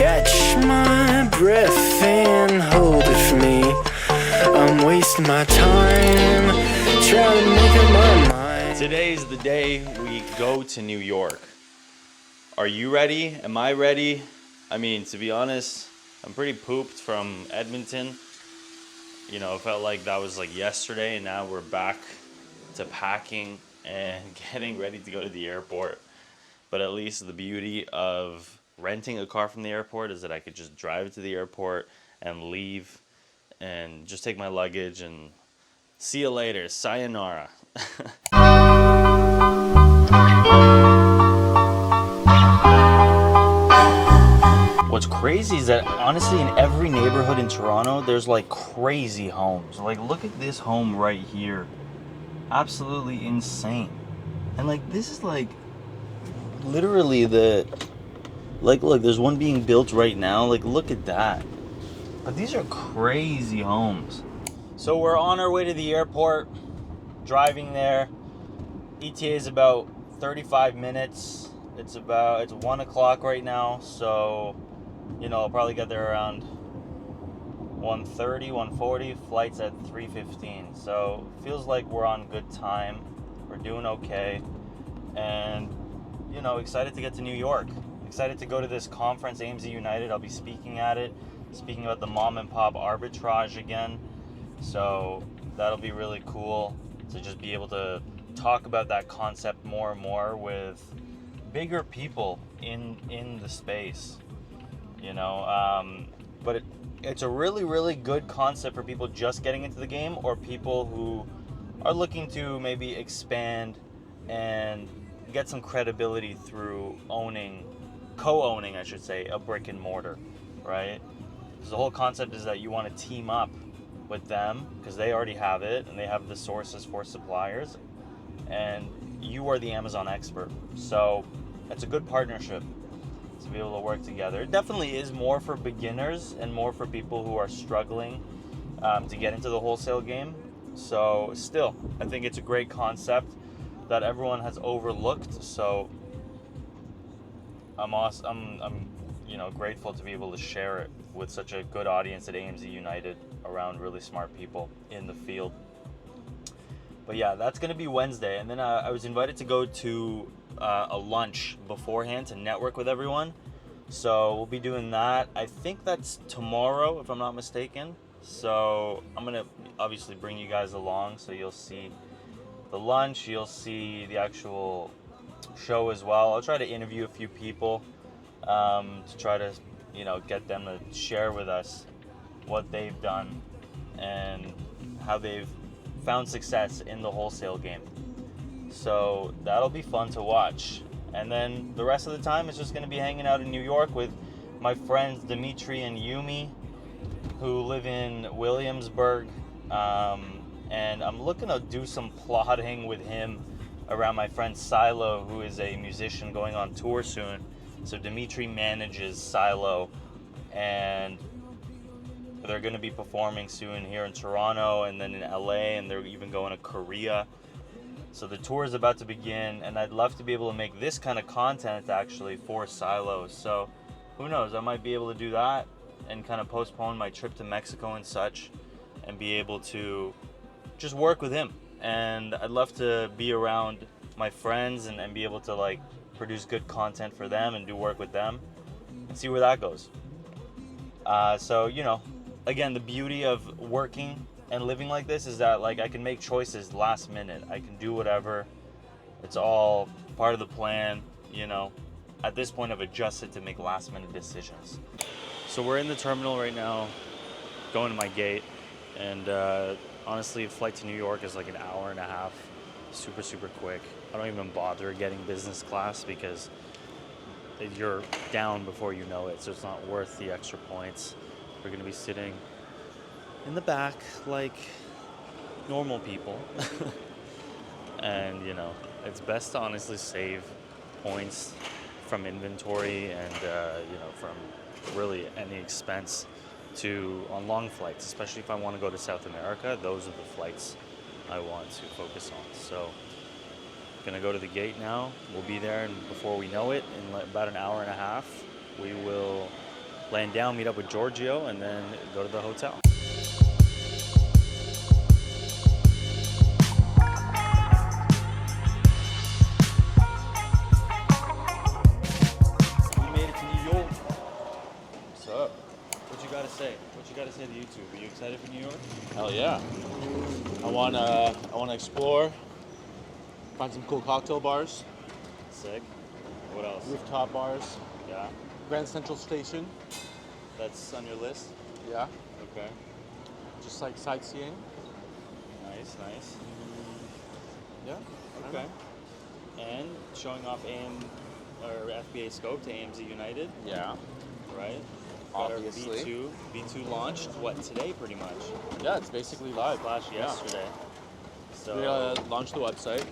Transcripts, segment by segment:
catch my breath and hold it for me. I'm wasting my time trying to make up my mind. Today's the day we go to New York. Are you ready? Am I ready? I mean, to be honest, I'm pretty pooped from Edmonton. You know, it felt like that was like yesterday, and now we're back to packing and getting ready to go to the airport. But at least the beauty of renting a car from the airport is that I could just drive to the airport and leave and just take my luggage and see you later. Sayonara. What's crazy is that honestly in every neighborhood in Toronto, there's like crazy homes. Like look at this home right here. Absolutely insane. And like this is like literally like look, there's one being built right now. Like look at that. But these are crazy homes. So we're on our way to the airport, driving there. ETA is about 35 minutes. It's 1 o'clock right now, so you know, I'll probably get there around 1:30, 1:40. Flight's at 3:15. So feels like we're on good time. We're doing okay. And you know, excited to get to New York. Excited to go to this conference, AMZ United. I'll be speaking at it, speaking about the mom and pop arbitrage again. So that'll be really cool to just be able to talk about that concept more and more with bigger people in the space, you know. But it's a really, really good concept for people just getting into the game or people who are looking to maybe expand and get some credibility through co-owning, I should say, a brick and mortar, right? Because the whole concept is that you want to team up with them because they already have it and they have the sources for suppliers and you are the Amazon expert. So it's a good partnership to be able to work together. It definitely is more for beginners and more for people who are struggling to get into the wholesale game. So still, I think it's a great concept that everyone has overlooked. So I'm you know, grateful to be able to share it with such a good audience at AMZ United around really smart people in the field. But yeah, that's going to be Wednesday. And then I was invited to go to a lunch beforehand to network with everyone. So we'll be doing that. I think that's tomorrow, if I'm not mistaken. So I'm going to obviously bring you guys along. So you'll see the lunch, you'll see the actual show as well. I'll try to interview a few people to try to, you know, get them to share with us what they've done and how they've found success in the wholesale game. So that'll be fun to watch. And then the rest of the time is just going to be hanging out in New York with my friends Dimitri and Yumi, who live in Williamsburg. And I'm looking to do some plotting with him around my friend CeeLo, who is a musician going on tour soon. So Dimitri manages CeeLo, and they're going to be performing soon here in Toronto and then in LA, and they're even going to Korea. So the tour is about to begin, and I'd love to be able to make this kind of content actually for CeeLo. So who knows, I might be able to do that and kind of postpone my trip to Mexico and such and be able to just work with him. And I'd love to be around my friends and be able to like produce good content for them and do work with them and see where that goes. So, you know, again, the beauty of working and living like this is that like I can make choices last minute. I can do whatever. It's all part of the plan, you know. At this point, I've adjusted to make last minute decisions. So we're in the terminal right now, going to my gate, and honestly, a flight to New York is like an hour and a half, super, super quick. I don't even bother getting business class because you're down before you know it, so it's not worth the extra points. We're gonna be sitting in the back like normal people. And you know, it's best to honestly save points from inventory and you know, from really any expense on long flights, especially if I want to go to South America. Those are the flights I want to focus on. So gonna go to the gate now. We'll be there, and before we know it, in about an hour and a half, we will land down, meet up with Giorgio, and then go to the hotel. We made it to New York. What's up? What you gotta say? What you gotta say to YouTube? Are you excited for New York? Hell yeah. I wanna explore, find some cool cocktail bars, Sick. What else? rooftop bars, Yeah. Grand Central Station. That's on your list? Yeah. Okay. Just like sightseeing. Nice, nice. Yeah. Okay. And showing off FBA Scope to AMZ United, Yeah. right? Got our Obviously. V2 launched, what, today pretty much? Yeah, it's basically live. Slash yesterday. So We launched the website,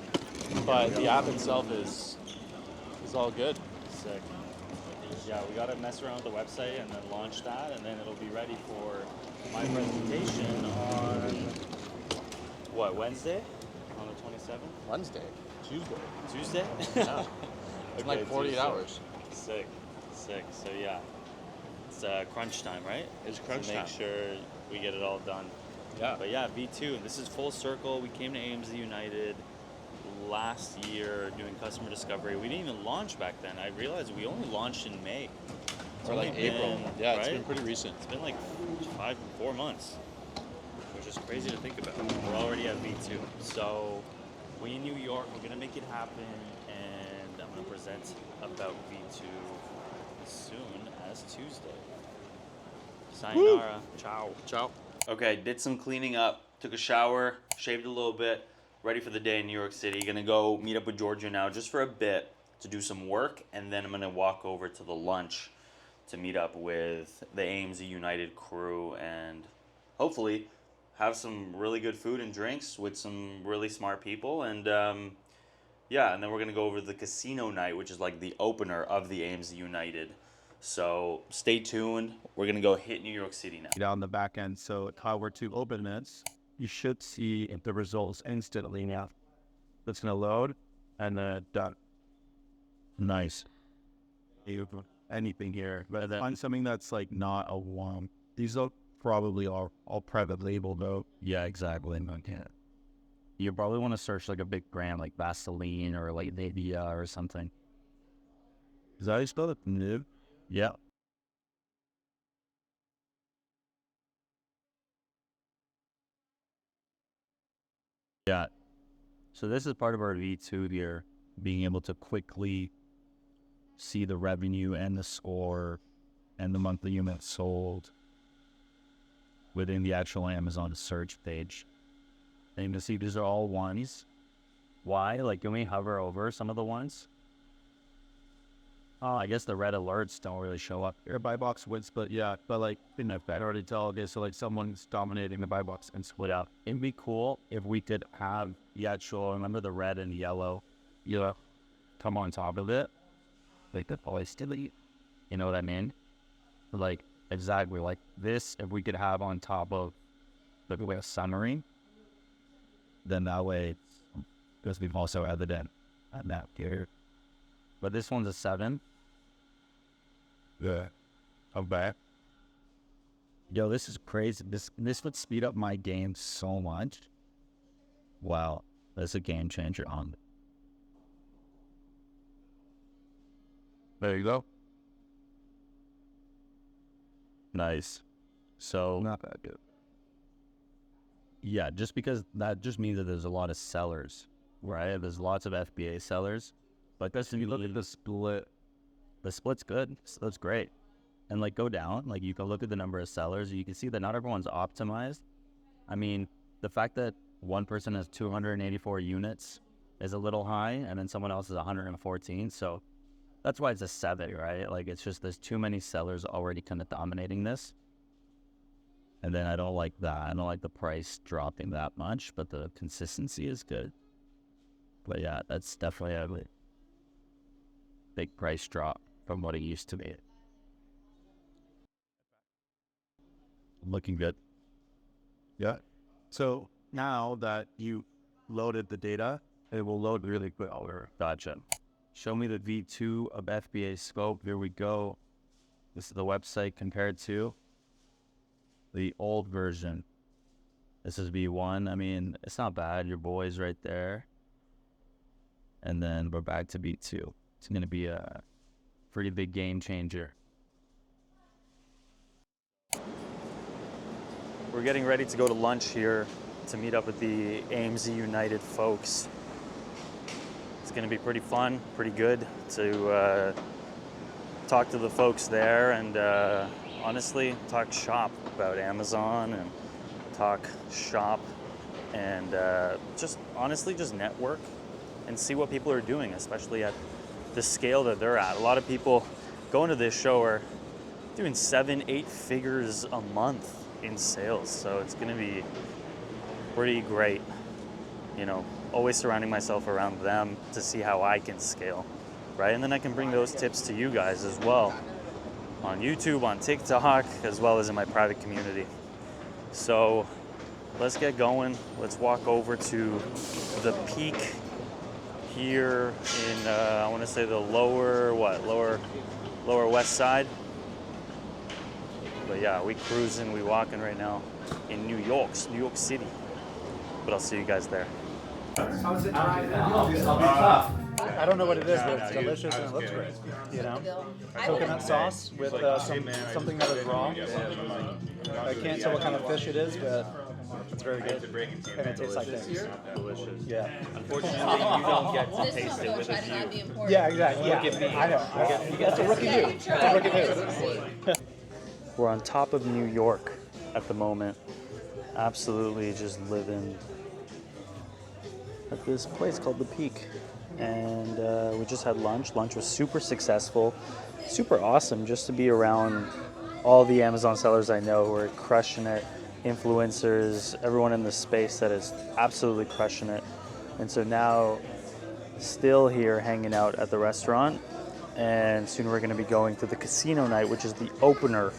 but the app itself is all good. sick. Yeah, we gotta mess around with the website and then launch that, and then it'll be ready for my presentation on what, Wednesday? On the 27th? Wednesday, Tuesday. Tuesday? Yeah. It's Okay, like 48 Tuesday. hours. Sick. So yeah, it's crunch time, right? It's crunch to make time. sure we get it all done. Yeah. But yeah, V2, and this is full circle. We came to AMZ United last year doing customer discovery. We didn't even launch back then. I realized we only launched in May. It's Or like only April. been- Yeah, right? it's been pretty recent. It's been like 4 months, which is crazy to think about. We're already at V2. So we in New York, we're gonna make it happen, and I'm gonna present about V2 as soon as Tuesday. Sayonara. Ciao. Ciao. Okay, did some cleaning up, took a shower, shaved a little bit, ready for the day in New York City. Gonna go meet up with Giorgio now just for a bit to do some work, and then I'm gonna walk over to the lunch to meet up with the AMZ United crew and hopefully have some really good food and drinks with some really smart people. And yeah, and then we're gonna go over to the casino night, which is like the opener of the AMZ United. So stay tuned. We're gonna go hit New York City now. On the back end. So if I were to open this, you should see the results instantly now. That's going to load and then done. Nice. Anything here, but then find something that's like not a warm. These are probably all private label though. Yeah, exactly. Okay. You probably want to search like a big brand like Vaseline or like Nivea or something. Is that how you spell it? Nib? Yeah. Yeah. So this is part of our V2 here, being able to quickly see the revenue and the score and the monthly units sold within the actual Amazon search page. And you can see these are all ones. Why? Like, can we hover over some of the ones? Oh, I guess the red alerts don't really show up. Your buy box wins, but yeah, but like in effect, I already tell. Okay, so like someone's dominating the buy box and split out. It'd be cool if we could have the actual, remember the red and yellow, come on top of it. Like the velocity, you know what I mean? Like, exactly like this, if we could have on top of the summary, then that way it's we've also evident at that here. But this one's a 7. Yeah. I'm back. Yo, this is crazy. This would speed up my game so much. Wow, that's a game changer on. There you go. Nice. So Not that good. yeah, just because that just means that there's a lot of sellers, right? There's lots of FBA sellers, but If you look at the split, the split's good. So that's great. And like go down, like you can look at the number of sellers. You can see that not everyone's optimized. I mean, the fact that one person has 284 units is a little high, and then someone else is 114. So that's why it's a 7, right? Like it's just there's too many sellers already kind of dominating this. And then I don't like that. I don't like the price dropping that much, but the consistency is good. But yeah, that's definitely a big price drop from what it used to be. Looking good. yeah. So now that you loaded the data, it will load really quick. Gotcha. Show me the V2 of FBA Scope. Here we go. This is the website compared to the old version. This is V1. I mean, it's not bad. Your boy's right there. And then we're back to V2. It's going to be a pretty big game changer. We're getting ready to go to lunch here to meet up with the AMZ United folks. It's going to be pretty fun, pretty good to talk to the folks there and honestly talk shop about Amazon and talk shop and just honestly just network and see what people are doing, especially at the scale that they're at. A lot of people going to this show are doing 7-8 figures a month in sales, so it's going to be pretty great, you know, always surrounding myself around them to see how I can scale, right? And then I can bring those tips to you guys as well on YouTube, on TikTok, as well as in my private community. So let's get going. Let's walk over to the Peak here in I want to say the lower west side. But yeah, we cruising, we walking right now in New York City. But I'll see you guys there. I don't know what it is, but it's delicious and it looks great. You know, coconut sauce with something that is raw. I can't tell what kind of fish it is, but it's very good. And it tastes like this. Delicious. Yeah. Unfortunately, you don't get to taste it with a view. Yeah, exactly. Yeah, I know. That's a rookie view. That's a rookie view. We're on top of New York at the moment. Absolutely just living at this place called the Peak. And we just had lunch. Lunch was super successful, super awesome just to be around all the Amazon sellers I know who are crushing it, influencers, everyone in the space that is absolutely crushing it. And so now still here hanging out at the restaurant, and soon we're going to be going to the casino night, which is the opener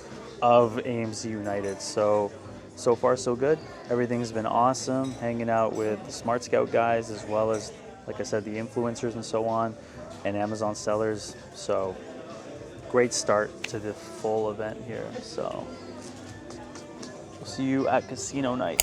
of AMZ United. So far so good. Everything's been awesome, hanging out with the Smart Scout guys as well as, like I said, the influencers and so on, and Amazon sellers. So great start to the full event here. So we'll see you at casino night.